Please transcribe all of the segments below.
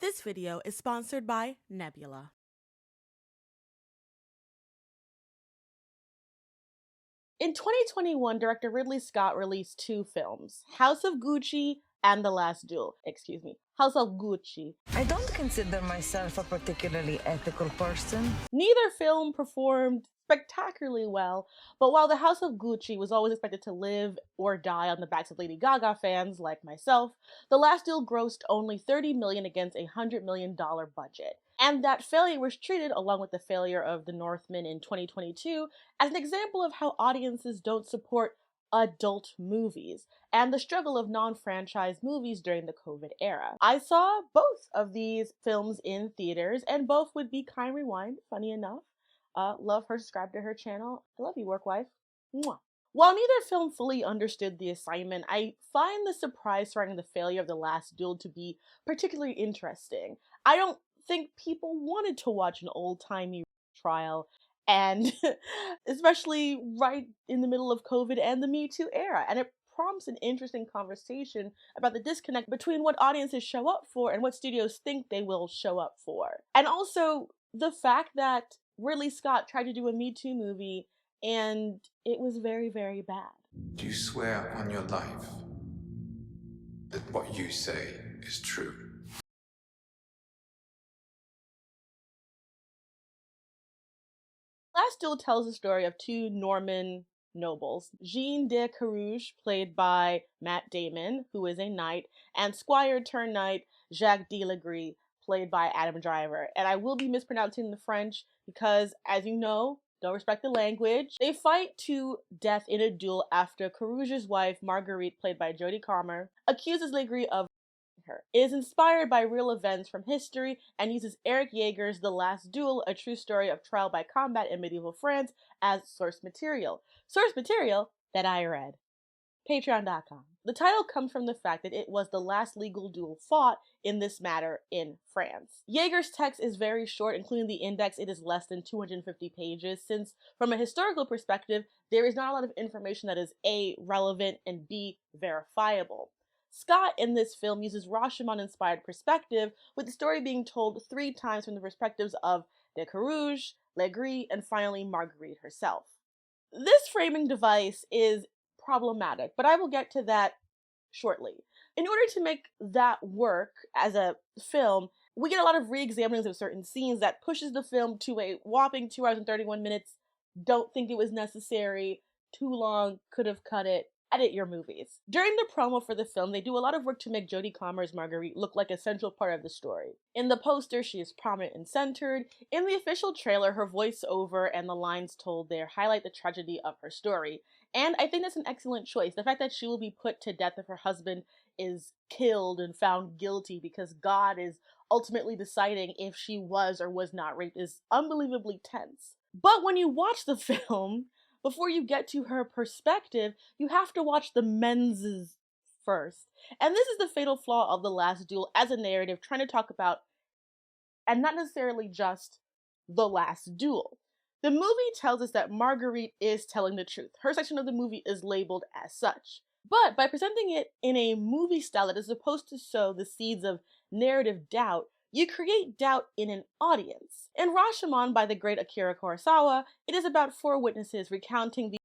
This video is sponsored by Nebula. In 2021, director Ridley Scott released two films, House of Gucci and The Last Duel. House of Gucci. I don't consider myself a particularly ethical person. Neither film performed spectacularly well, but while The House of Gucci was always expected to live or die on the backs of Lady Gaga fans like myself, The Last Duel grossed only $30 million against a $100 million budget. And that failure was treated, along with the failure of The Northman in 2022, as an example of how audiences don't support adult movies and the struggle of non-franchise movies during the COVID era. I saw both of these films in theaters, and both would be Kind Rewind, funny enough. Love her, subscribe to her channel. I love you, work wife. Mwah. While neither film fully understood the assignment, I find the surprise surrounding the failure of The Last Duel to be particularly interesting. I don't think people wanted to watch an old-timey trial, and especially right in the middle of COVID and the Me Too era. And it prompts an interesting conversation about the disconnect between what audiences show up for and what studios think they will show up for. And also the fact that Ridley Scott tried to do a Me Too movie and it was very, very bad. Do you swear on your life that what you say is true? Last Duel tells the story of two Norman nobles, Jean de Carouge, played by Matt Damon, who is a knight, and Squire turned knight Jacques de Legree, played by Adam Driver. And I will be mispronouncing the French because, as you know, don't respect the language. They fight to death in a duel after Carouge's wife, Marguerite, played by Jodie Comer, accuses Legree of her. It is inspired by real events from history and uses Eric Jaeger's The Last Duel, a true story of trial by combat in medieval France, as source material. Source material that I read. Patreon.com. The title comes from the fact that it was the last legal duel fought in this matter in France. Jaeger's text is very short, including the index. It is less than 250 pages, since from a historical perspective, there is not a lot of information that is A, relevant, and B, verifiable. Scott in this film uses Rashimon-inspired perspective, with the story being told 3 times from the perspectives of de Carouge, Legree, and finally Marguerite herself. This framing device is problematic, but I will get to that shortly. In order to make that work as a film, we get a lot of re-examinings of certain scenes that pushes the film to a whopping 2 hours and 31 minutes. Don't think it was necessary, too long, could have cut it. Edit your movies. During the promo for the film, they do a lot of work to make Jodie Comer's Marguerite look like a central part of the story. In the poster, she is prominent and centered. In the official trailer, her voiceover and the lines told there highlight the tragedy of her story. And I think that's an excellent choice. The fact that she will be put to death if her husband is killed and found guilty because God is ultimately deciding if she was or was not raped is unbelievably tense. But when you watch the film, before you get to her perspective, you have to watch the men's first. And this is the fatal flaw of The Last Duel as a narrative, trying to talk about, and not necessarily just, The Last Duel. The movie tells us that Marguerite is telling the truth. Her section of the movie is labeled as such. But by presenting it in a movie style that is supposed to sow the seeds of narrative doubt, you create doubt in an audience. In Rashomon by the great Akira Kurosawa, it is about 4 witnesses recounting the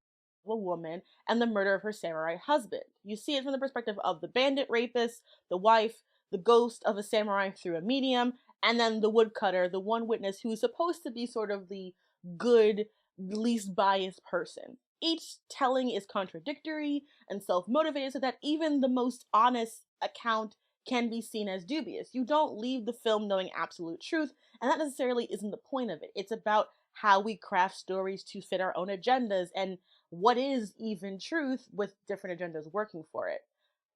of a woman and the murder of her samurai husband. You see it from the perspective of the bandit rapist, the wife, the ghost of a samurai through a medium, and then the woodcutter, the one witness who is supposed to be sort of the good, least biased person. Each telling is contradictory and self-motivated so that even the most honest account can be seen as dubious. You don't leave the film knowing absolute truth, and that necessarily isn't the point of it. It's about how we craft stories to fit our own agendas and what is even truth with different agendas working for it.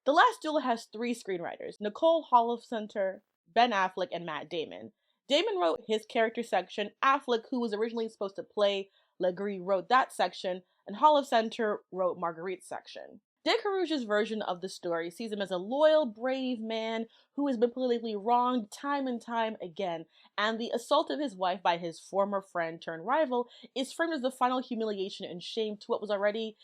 The Last Duel has 3 screenwriters, Nicole Holofcener, Ben Affleck, and Matt Damon. Damon wrote his character section, Affleck, who was originally supposed to play Legree, wrote that section, and Holofcener wrote Marguerite's section. De Carouge's version of the story sees him as a loyal, brave man who has been politically wronged time and time again, and the assault of his wife by his former friend turned rival is framed as the final humiliation and shame to what was already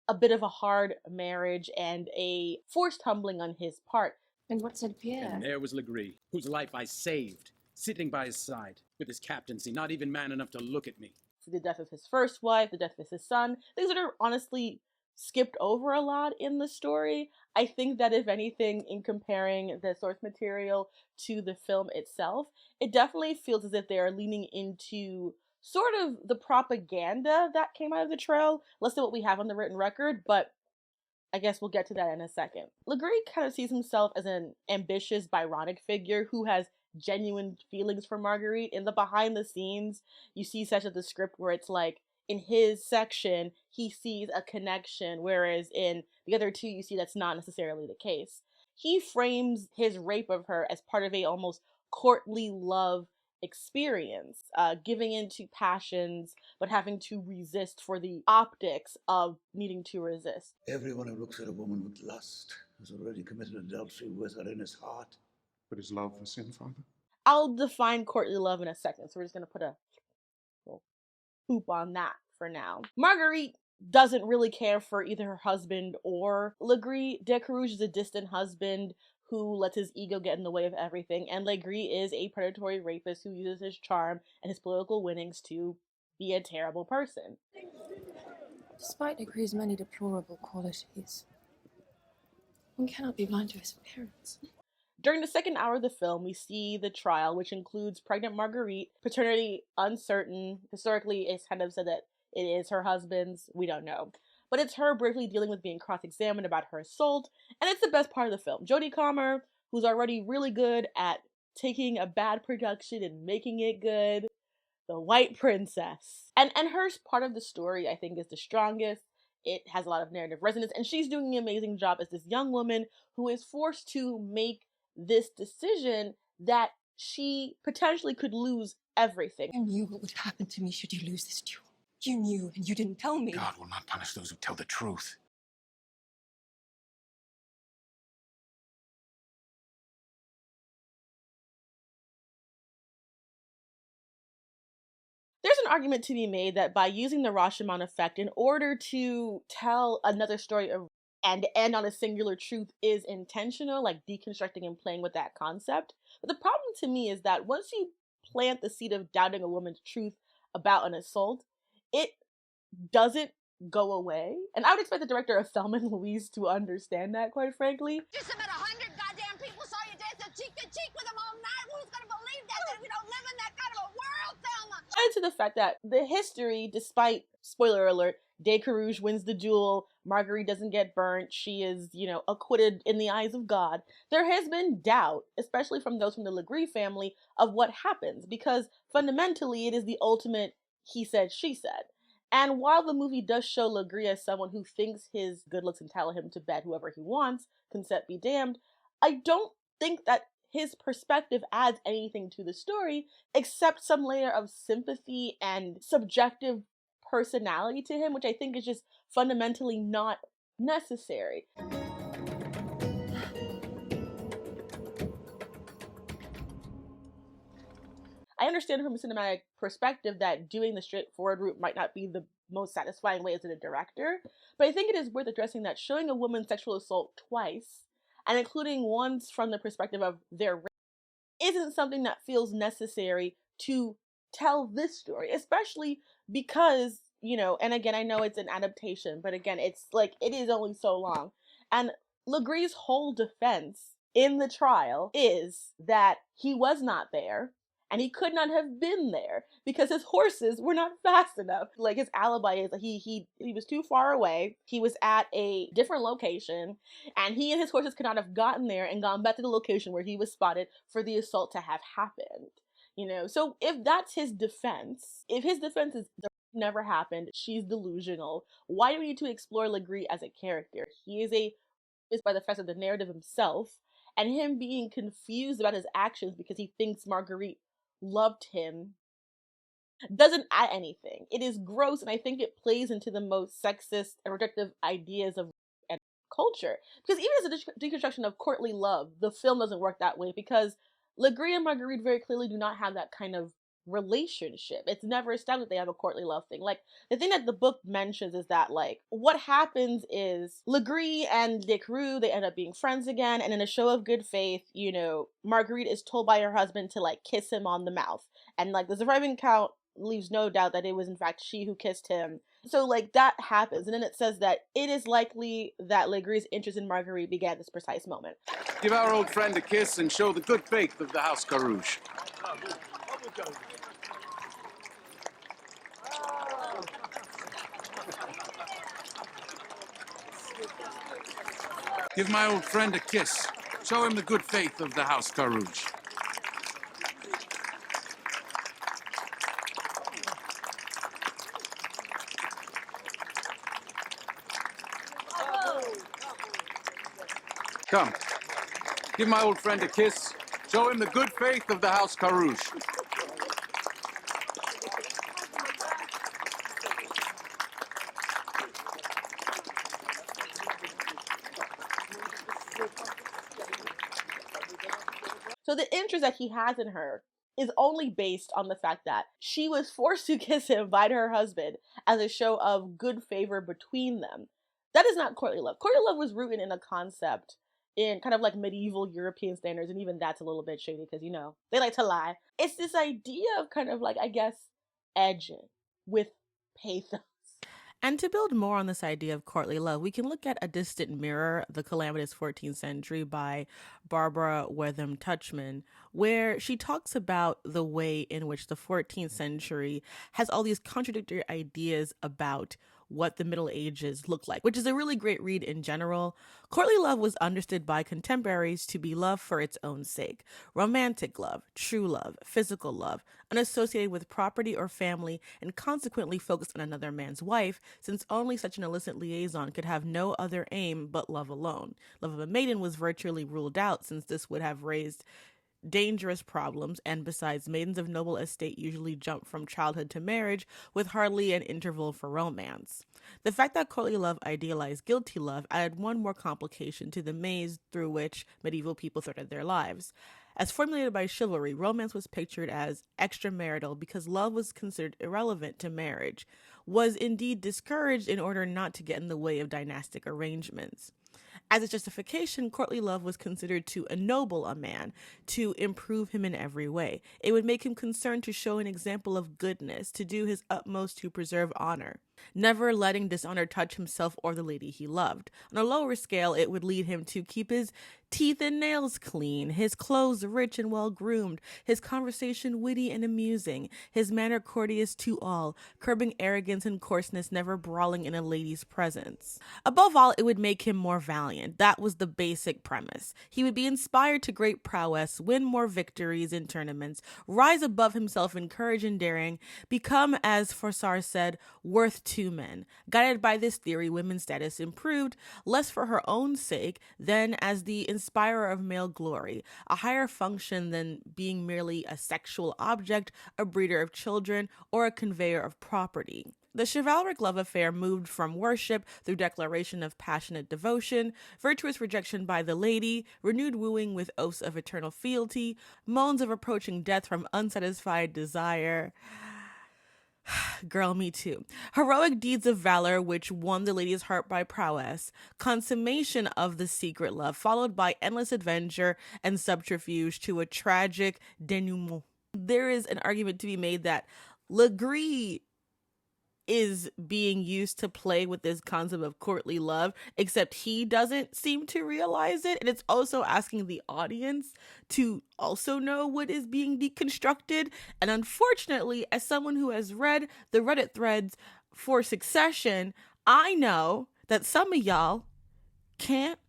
a bit of a hard marriage and a forced humbling on his part. And what said Pierre? And there was Legree, whose life I saved, sitting by his side, with his captaincy, not even man enough to look at me. The death of his first wife, the death of his son, things that are honestly skipped over a lot in the story. I think that if anything, in comparing the source material to the film itself, it definitely feels as if they are leaning into sort of the propaganda that came out of the trail, less than what we have on the written record, but I guess we'll get to that in a second. Legree kind of sees himself as an ambitious, Byronic figure who has genuine feelings for Marguerite. In the behind the scenes, you see such of the script where it's like, in his section, he sees a connection, whereas in the other two, you see that's not necessarily the case. He frames his rape of her as part of a almost courtly love experience, giving into passions, but having to resist for the optics of needing to resist. Everyone who looks at a woman with lust has already committed adultery with her in his heart. But is love a sin, Father? I'll define courtly love in a second, so we're just gonna put a little hoop on that for now. Marguerite doesn't really care for either her husband or Legree. De Carouge is a distant husband who lets his ego get in the way of everything, and Legree is a predatory rapist who uses his charm and his political winnings to be a terrible person. Despite Legree's many deplorable qualities, one cannot be blind to his appearance. During the second hour of the film, we see the trial, which includes pregnant Marguerite, paternity uncertain. Historically, it's kind of said that it is her husband's. We don't know. But it's her bravely dealing with being cross-examined about her assault, and it's the best part of the film. Jodie Comer, who's already really good at taking a bad production and making it good, the white princess. And her part of the story, I think, is the strongest. It has a lot of narrative resonance, and she's doing an amazing job as this young woman who is forced to make this decision that she potentially could lose everything. You knew what would happen to me should you lose this duel. You knew, and you didn't tell me. God will not punish those who tell the truth. There's an argument to be made that by using the Rashimon Effect in order to tell another story of and end on a singular truth is intentional, like deconstructing and playing with that concept. But the problem to me is that once you plant the seed of doubting a woman's truth about an assault, it doesn't go away. And I would expect the director of Thelma and Louise to understand that, quite frankly. Just about 100 goddamn people saw you dancing cheek to cheek with them all night. Who's gonna believe that we don't live in that kind of a world, Thelma? And to the fact that the history, despite, spoiler alert, De Carouge wins the duel, Marguerite doesn't get burnt, she is, acquitted in the eyes of God, there has been doubt, especially from those from the Legree family, of what happens, because fundamentally it is the ultimate he said, she said. And while the movie does show Legree as someone who thinks his good looks entitle him to bed whoever he wants, consent be damned, I don't think that his perspective adds anything to the story except some layer of sympathy and subjective personality to him, which I think is just fundamentally not necessary. I understand from a cinematic perspective that doing the straightforward route might not be the most satisfying way as a director, but I think it is worth addressing that showing a woman's sexual assault twice, and including once from the perspective of their rape, isn't something that feels necessary to tell this story, especially because, and again, I know it's an adaptation, but again, it's like, it is only so long. And Legree's whole defense in the trial is that he was not there, and he could not have been there because his horses were not fast enough. Like, his alibi is that he was too far away. He was at a different location, and he and his horses could not have gotten there and gone back to the location where he was spotted for the assault to have happened. So if that's his defense, if his defense is the never happened, she's delusional, why do we need to explore Legree as a character? He is by the fact of the narrative himself, and him being confused about his actions because he thinks Marguerite loved him doesn't add anything. It is gross, and I think it plays into the most sexist and reductive ideas of and culture. Because even as a deconstruction of courtly love, the film doesn't work that way, because Legree and Marguerite very clearly do not have that kind of relationship. It's never established that they have a courtly love thing. Like, the thing that the book mentions is that, like, what happens is Legree and De Carew, they end up being friends again, and in a show of good faith, you know, Marguerite is told by her husband to, like, kiss him on the mouth. And, like, the surviving account leaves no doubt that it was, in fact, she who kissed him. So, like, that happens. And then it says that it is likely that Legree's interest in Marguerite began at this precise moment. Give our old friend a kiss and show the good faith of the House Carouge. Give my old friend a kiss. Show him the good faith of the House Carouge. Come. Give my old friend a kiss. Show him the good faith of the House Carouge. So the interest that he has in her is only based on the fact that she was forced to kiss him by her husband as a show of good favor between them. That is not courtly love. Courtly love was rooted in a concept in kind of like medieval European standards, and even that's a little bit shady because, you know, they like to lie. It's this idea of kind of like, I guess, edging with pathos. And to build more on this idea of courtly love, we can look at A Distant Mirror, The Calamitous 14th Century by Barbara Wetham Tuchman, where she talks about the way in which the 14th century has all these contradictory ideas about what the Middle Ages look like, which is a really great read in general. Courtly love was understood by contemporaries to be love for its own sake. Romantic love, true love, physical love, unassociated with property or family, and consequently focused on another man's wife, since only such an illicit liaison could have no other aim but love alone. Love of a maiden was virtually ruled out, since this would have raised dangerous problems, and besides, maidens of noble estate usually jump from childhood to marriage with hardly an interval for romance. The fact that courtly love idealized guilty love added one more complication to the maze through which medieval people threaded their lives. As formulated by chivalry, romance was pictured as extramarital because love was considered irrelevant to marriage, was indeed discouraged in order not to get in the way of dynastic arrangements. As its justification, courtly love was considered to ennoble a man, to improve him in every way. It would make him concerned to show an example of goodness, to do his utmost to preserve honor, never letting dishonor touch himself or the lady he loved. On a lower scale, it would lead him to keep his teeth and nails clean, his clothes rich and well-groomed, his conversation witty and amusing, his manner courteous to all, curbing arrogance and coarseness, never brawling in a lady's presence. Above all, it would make him more valiant. That was the basic premise. He would be inspired to great prowess, win more victories in tournaments, rise above himself in courage and daring, become, as Froissart said, worth two men. Guided by this theory, women's status improved, less for her own sake than as the inspirer of male glory, a higher function than being merely a sexual object, a breeder of children, or a conveyor of property. The chivalric love affair moved from worship through declaration of passionate devotion, virtuous rejection by the lady, renewed wooing with oaths of eternal fealty, moans of approaching death from unsatisfied desire. Girl, me too. Heroic deeds of valor which won the lady's heart by prowess. Consummation of the secret love, followed by endless adventure and subterfuge to a tragic denouement. There is an argument to be made that Legree is being used to play with this concept of courtly love, except he doesn't seem to realize it. And it's also asking the audience to also know what is being deconstructed. And unfortunately, as someone who has read the Reddit threads for Succession, I know that some of y'all can't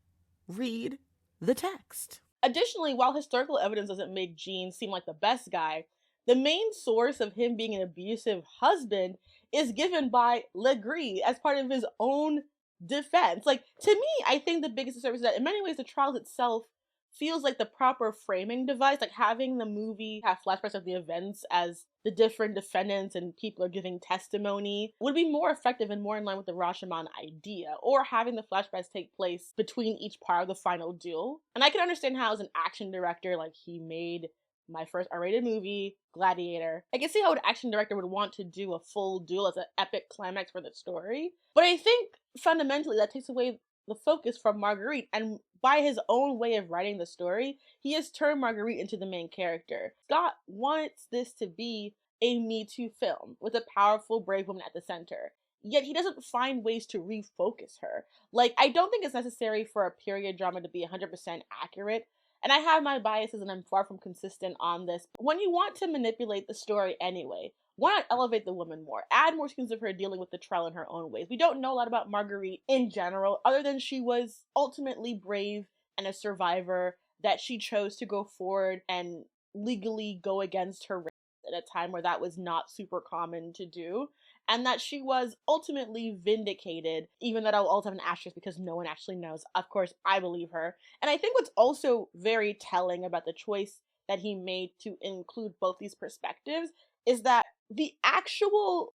read the text. Additionally, while historical evidence doesn't make Gene seem like the best guy, the main source of him being an abusive husband is given by Legree as part of his own defense. Like, to me, I think the biggest disturbance is that in many ways the trial itself feels like the proper framing device, like having the movie have flashbacks of the events as the different defendants and people are giving testimony would be more effective and more in line with the Rashomon idea, or having the flashbacks take place between each part of the final duel. And I can understand how as an action director, like, he made my first R-rated movie, Gladiator. I can see how an action director would want to do a full duel as an epic climax for the story, but I think fundamentally that takes away the focus from Marguerite, and by his own way of writing the story, he has turned Marguerite into the main character. Scott wants this to be a Me Too film with a powerful, brave woman at the center. Yet he doesn't find ways to refocus her. Like, I don't think it's necessary for a period drama to be 100% accurate. And I have my biases and I'm far from consistent on this. But when you want to manipulate the story anyway, why not elevate the woman more? Add more scenes of her dealing with the trial in her own ways. We don't know a lot about Marguerite in general, other than she was ultimately brave and a survivor, that she chose to go forward and legally go against her race at a time where that was not super common to do, and that she was ultimately vindicated, even that I'll also have an asterisk because no one actually knows. Of course, I believe her. And I think what's also very telling about the choice that he made to include both these perspectives is that the actual,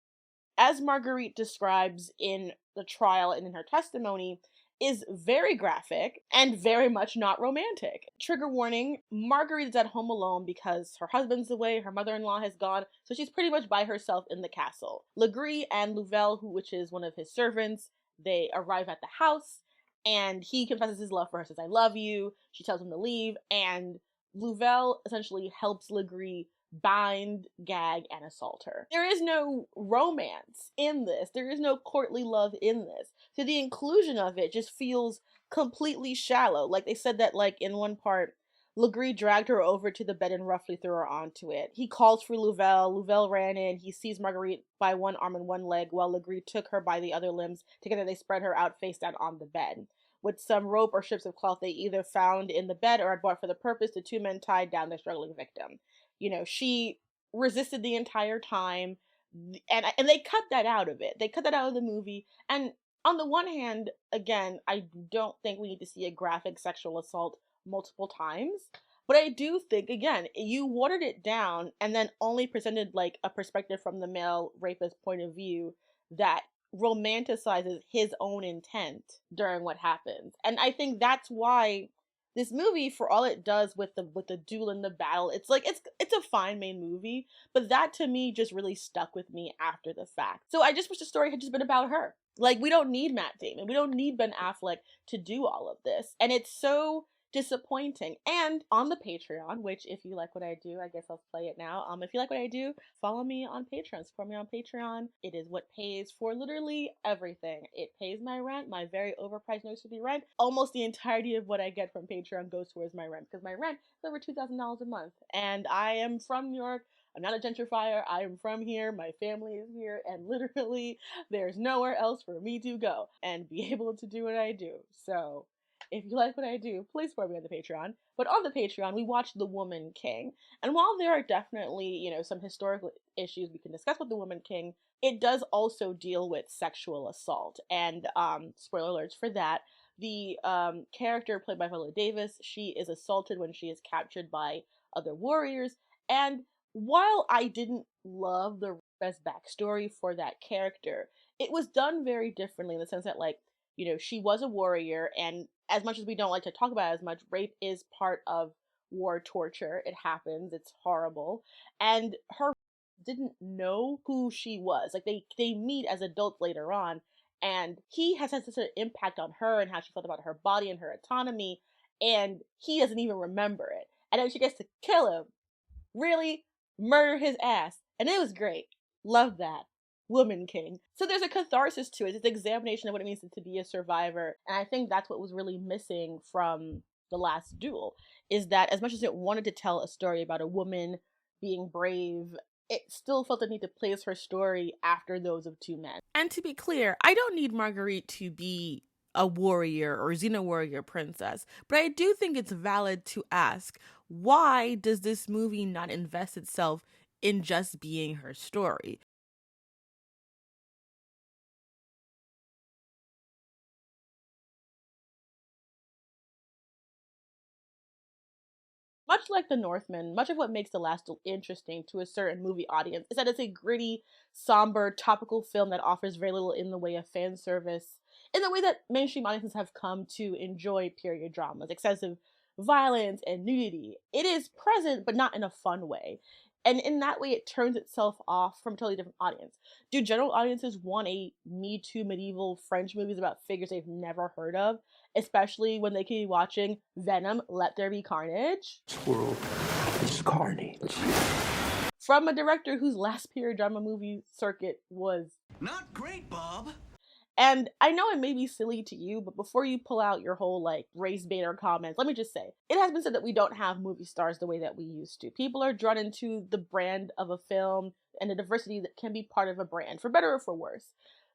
as Marguerite describes in the trial and in her testimony, is very graphic and very much not romantic. Trigger warning, Marguerite is at home alone because her husband's away, her mother-in-law has gone, so she's pretty much by herself in the castle. Legree and Louvel, which is one of his servants, they arrive at the house, and he confesses his love for her, says, I love you, she tells him to leave, and Louvel essentially helps Legree bind, gag, and assault her. There is no romance in this. There is no courtly love in this. So the inclusion of it just feels completely shallow. Like they said that like in one part, Legree dragged her over to the bed and roughly threw her onto it. He calls for Louvel. Louvel ran in. He seized Marguerite by one arm and one leg while Legree took her by the other limbs. Together they spread her out face down on the bed. With some rope or strips of cloth they either found in the bed or had bought for the purpose, the two men tied down their struggling victim. You know, she resisted the entire time, and they cut that out of it. They cut that out of the movie. And on the one hand, again, I don't think we need to see a graphic sexual assault multiple times. But I do think, again, you watered it down and then only presented like a perspective from the male rapist point of view that romanticizes his own intent during what happens. And I think that's why this movie, for all it does with the duel and the battle, it's like it's a fine main movie, but that to me just really stuck with me after the fact. So I just wish the story had just been about her. Like, we don't need Matt Damon, we don't need Ben Affleck to do all of this, and it's so disappointing. And on the Patreon, which if you like what I do, I guess I'll play it now. If you like what I do, follow me on Patreon. Support me on Patreon. It is what pays for literally everything. It pays my rent, my very overpriced no city rent. Almost the entirety of what I get from Patreon goes towards my rent because my rent is over $2,000 a month. And I am from New York. I'm not a gentrifier. I am from here. My family is here. And literally, there's nowhere else for me to go and be able to do what I do. So if you like what I do, please support me on the Patreon. But on the Patreon, we watch The Woman King. And while there are definitely, you know, some historical issues we can discuss with The Woman King, it does also deal with sexual assault. And spoiler alerts for that. The character played by Viola Davis, she is assaulted when she is captured by other warriors. And while I didn't love the best backstory for that character, it was done very differently in the sense that, like, you know, she was a warrior, and as much as we don't like to talk about it as much, rape is part of war torture. It happens. It's horrible. And her didn't know who she was. Like, they meet as adults later on, and he has had such an impact on her and how she felt about her body and her autonomy, and he doesn't even remember it. And then she gets to kill him. Really? Murder his ass. And it was great. Love that. Woman King. So there's a catharsis to it. It's an examination of what it means to be a survivor. And I think that's what was really missing from The Last Duel, is that as much as it wanted to tell a story about a woman being brave, it still felt the need to place her story after those of two men. And to be clear, I don't need Marguerite to be a warrior or Xena warrior princess, but I do think it's valid to ask, why does this movie not invest itself in just being her story? Much like The Northman, much of what makes The Last Duel interesting to a certain movie audience is that it's a gritty, somber, topical film that offers very little in the way of fan service, in the way that mainstream audiences have come to enjoy period dramas. Excessive violence and nudity. It is present, but not in a fun way. And in that way, it turns itself off from a totally different audience. Do general audiences want a Me Too medieval French movies about figures they've never heard of, especially when they could be watching Venom, Let There Be Carnage? This world is carnage. From a director whose last period drama movie circuit was not great, Bob. And I know it may be silly to you, but before you pull out your whole like race baiter comments, let me just say, it has been said that we don't have movie stars the way that we used to. People are drawn into the brand of a film and the diversity that can be part of a brand, for better or for worse.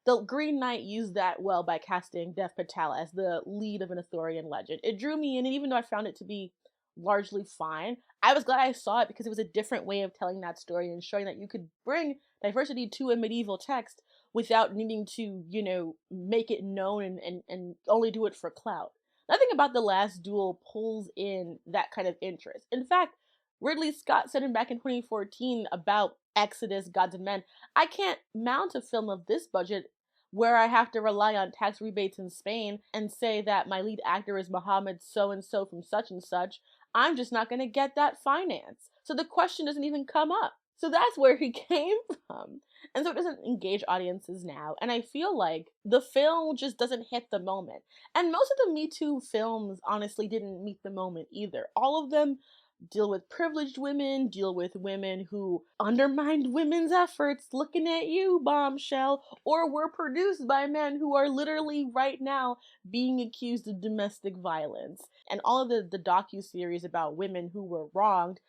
The Green Knight used that well by casting Dev Patel as the lead of an Arthurian legend. It drew me in, and even though I found it to be largely fine, I was glad I saw it because it was a different way of telling that story and showing that you could bring diversity to a medieval text without needing to, make it known and only do it for clout. Nothing about The Last Duel pulls in that kind of interest. In fact, Ridley Scott said back in 2014 about Exodus, Gods and Men, I can't mount a film of this budget where I have to rely on tax rebates in Spain and say that my lead actor is Mohammed so-and-so from such and such. I'm just not going to get that finance. So the question doesn't even come up. So that's where he came from. And so it doesn't engage audiences now. And I feel like the film just doesn't hit the moment. And most of the Me Too films honestly didn't meet the moment either. All of them deal with privileged women, deal with women who undermined women's efforts, looking at you, bombshell, or were produced by men who are literally right now being accused of domestic violence. And all of the docu-series about women who were wronged,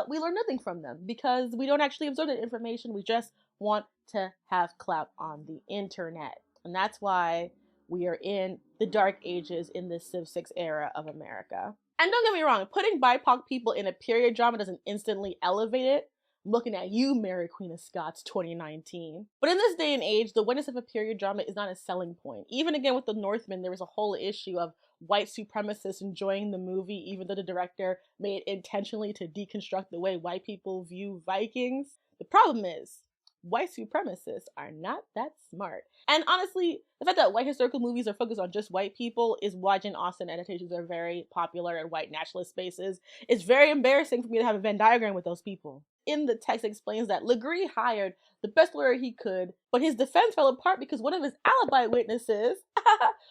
we learn nothing from them because we don't actually absorb that information. We just want to have clout on the internet. And that's why we are in the dark ages in this Civ 6 era of America. And don't get me wrong, putting BIPOC people in a period drama doesn't instantly elevate it. I'm looking at you, Mary Queen of Scots 2019. But in this day and age, the witness of a period drama is not a selling point. Even again with the Northman, there was a whole issue of white supremacists enjoying the movie, even though the director made it intentionally to deconstruct the way white people view Vikings. The problem is, white supremacists are not that smart. And honestly, the fact that white historical movies are focused on just white people is why Jane Austen adaptations are very popular in white nationalist spaces. It's very embarrassing for me to have a Venn diagram with those people. In the text, it explains that Legree hired the best lawyer he could, but his defense fell apart because one of his alibi witnesses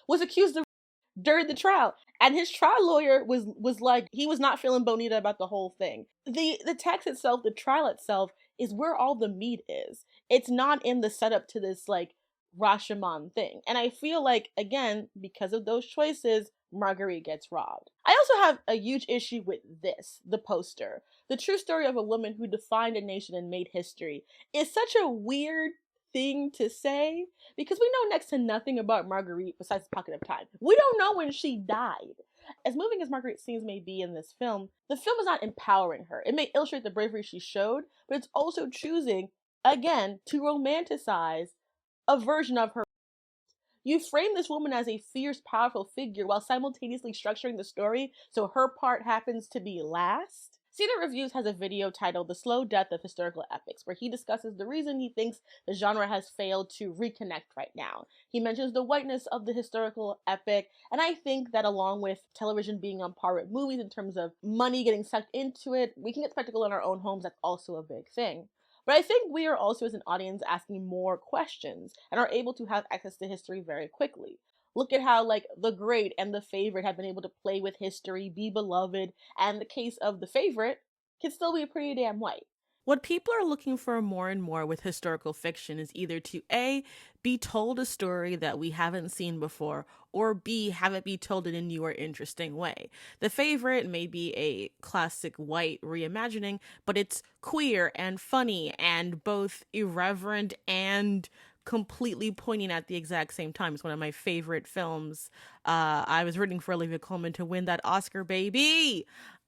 was accused of during the trial. And his trial lawyer was like, he was not feeling bonita about the whole thing. The text itself, the trial itself, is where all the meat is. It's not in the setup to this like Rashimon thing. And I feel like, again, because of those choices, Marguerite gets robbed. I also have a huge issue with this, the poster. The true story of a woman who defined a nation and made history is such a weird thing to say because we know next to nothing about Marguerite besides the pocket of time. We don't know when she died. As moving as Marguerite's scenes may be in this film, the film is not empowering her. It may illustrate the bravery she showed, but it's also choosing, again, to romanticize a version of her. You frame this woman as a fierce, powerful figure while simultaneously structuring the story so her part happens to be last. Cedar Reviews has a video titled The Slow Death of Historical Epics, where he discusses the reason he thinks the genre has failed to reconnect right now. He mentions the whiteness of the historical epic, and I think that along with television being on par with movies in terms of money getting sucked into it, we can get spectacle in our own homes. That's also a big thing. But I think we are also, as an audience, asking more questions and are able to have access to history very quickly. Look at how, like, The Great and The Favorite have been able to play with history, be beloved, and the case of The Favorite can still be pretty damn white. What people are looking for more and more with historical fiction is either to A, be told a story that we haven't seen before, or B, have it be told in a new or interesting way. The Favorite may be a classic white reimagining, but it's queer and funny and both irreverent and completely poignant at the exact same time. It's one of my favorite films. I was rooting for Olivia Colman to win that Oscar, baby.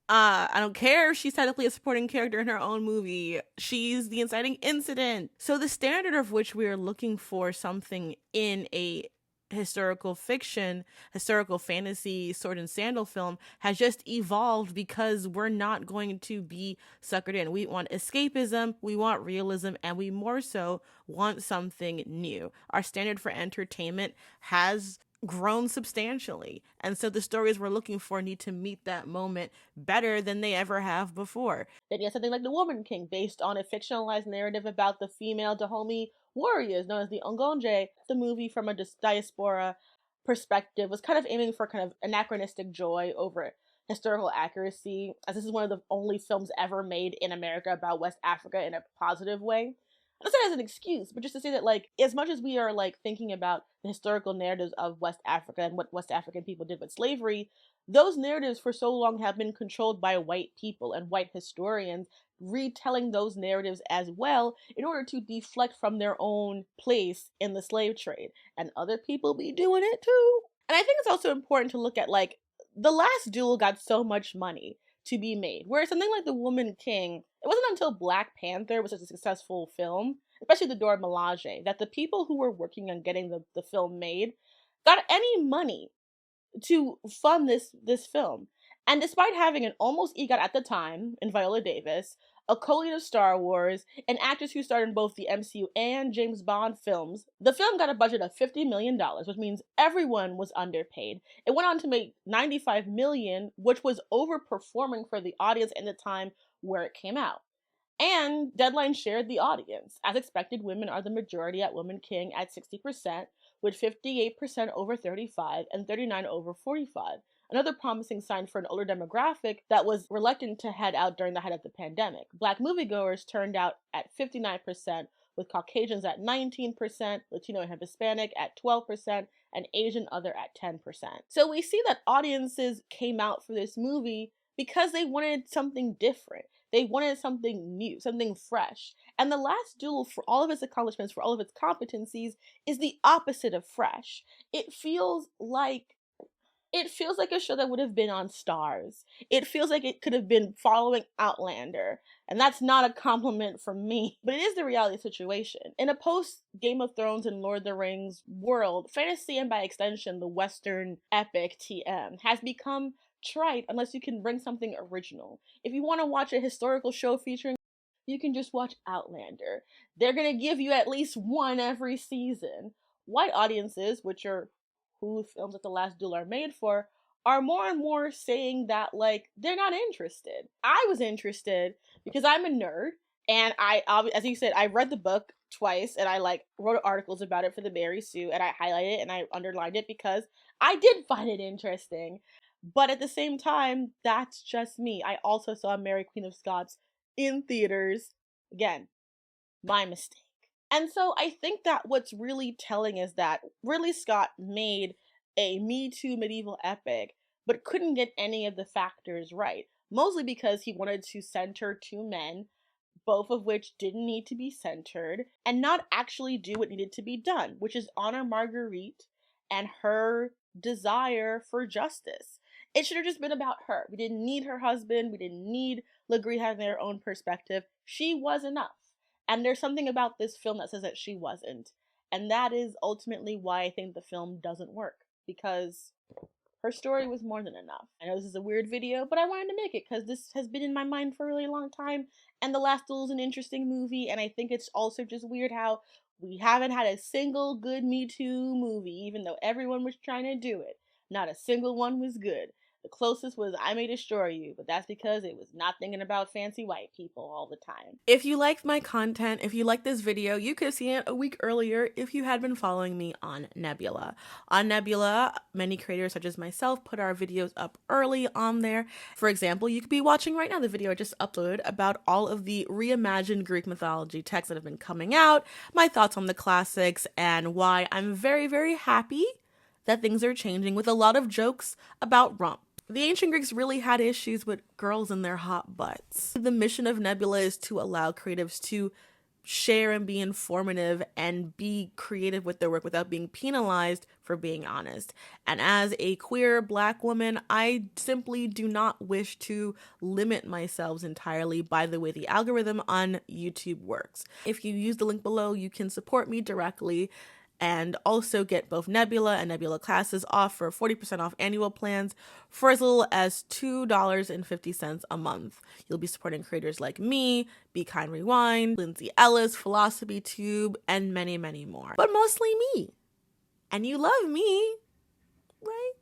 I don't care if she's technically a supporting character in her own movie. She's the inciting incident. So the standard of which we are looking for something in a historical fiction, historical fantasy, sword and sandal film has just evolved because we're not going to be suckered in. We want escapism, we want realism, and we more so want something new. Our standard for entertainment has grown substantially. And so the stories we're looking for need to meet that moment better than they ever have before. Then you have something like The Woman King, based on a fictionalized narrative about the female Dahomey warriors known as the Ongonje. The movie, from a diaspora perspective, was kind of aiming for kind of anachronistic joy over historical accuracy, as this is one of the only films ever made in America about West Africa in a positive way. Not say as an excuse, but just to say that, like, as much as we are like thinking about the historical narratives of West Africa and what West African people did with slavery, those narratives for so long have been controlled by white people and white historians retelling those narratives as well in order to deflect from their own place in the slave trade. And other people be doing it too. And I think it's also important to look at, like, The Last Duel got so much money to be made, whereas something like The Woman King, it wasn't until Black Panther was such a successful film, especially the Dora Milaje, that the people who were working on getting the film made got any money to fund this film. And despite having an almost EGOT at the time in Viola Davis, a co-lead of Star Wars, and actors who starred in both the MCU and James Bond films, the film got a budget of $50 million, which means everyone was underpaid. It went on to make $95 million, which was overperforming for the audience in the time where it came out. And Deadline shared the audience. As expected, women are the majority at Woman King at 60%, with 58% over 35 and 39 over 45. Another promising sign for an older demographic that was reluctant to head out during the height of the pandemic. Black moviegoers turned out at 59%, with Caucasians at 19%, Latino and Hispanic at 12%, and Asian other at 10%. So we see that audiences came out for this movie because they wanted something different. They wanted something new, something fresh. And The Last Duel, for all of its accomplishments, for all of its competencies, is the opposite of fresh. It feels like a show that would have been on Stars. It feels like it could have been following Outlander. And that's not a compliment from me, but it is the reality situation. In a post Game of Thrones and Lord of the Rings world, fantasy, and by extension the Western epic TM, has become trite unless you can bring something original. If you want to watch a historical show featuring, you can just watch Outlander. They're gonna give you at least one every season. White audiences, which are who films like The Last Duel are made for, are more and more saying that, like, they're not interested. I was interested because I'm a nerd, and as you said, I read the book twice, and I like wrote articles about it for the Mary Sue, and I highlighted it and I underlined it because I did find it interesting. But at the same time, that's just me. I also saw Mary Queen of Scots in theaters. Again, my mistake. And so I think that what's really telling is that Ridley Scott made a Me Too medieval epic, but couldn't get any of the factors right. Mostly because he wanted to center two men, both of which didn't need to be centered, and not actually do what needed to be done, which is honor Marguerite and her desire for justice. It should have just been about her. We didn't need her husband. We didn't need Legree having their own perspective. She was enough. And there's something about this film that says that she wasn't. And that is ultimately why I think the film doesn't work. Because her story was more than enough. I know this is a weird video, but I wanted to make it because this has been in my mind for a really long time. And The Last Duel is an interesting movie. And I think it's also just weird how we haven't had a single good Me Too movie, even though everyone was trying to do it. Not a single one was good. The closest was I May Destroy You, but that's because it was not thinking about fancy white people all the time. If you liked my content, if you liked this video, you could have seen it a week earlier if you had been following me on Nebula. On Nebula, many creators such as myself put our videos up early on there. For example, you could be watching right now the video I just uploaded about all of the reimagined Greek mythology texts that have been coming out, my thoughts on the classics, and why I'm very, very happy that things are changing with a lot of jokes about rump. The ancient Greeks really had issues with girls and their hot butts. The mission of Nebula is to allow creatives to share and be informative and be creative with their work without being penalized for being honest. And as a queer Black woman, I simply do not wish to limit myself entirely by the way the algorithm on YouTube works. If you use the link below, you can support me directly and also get both Nebula and Nebula classes off for 40% off annual plans for as little as $2.50 a month. You'll be supporting creators like me, Be Kind Rewind, Lindsay Ellis, Philosophy Tube, and many, many more. But mostly me. And you love me. right?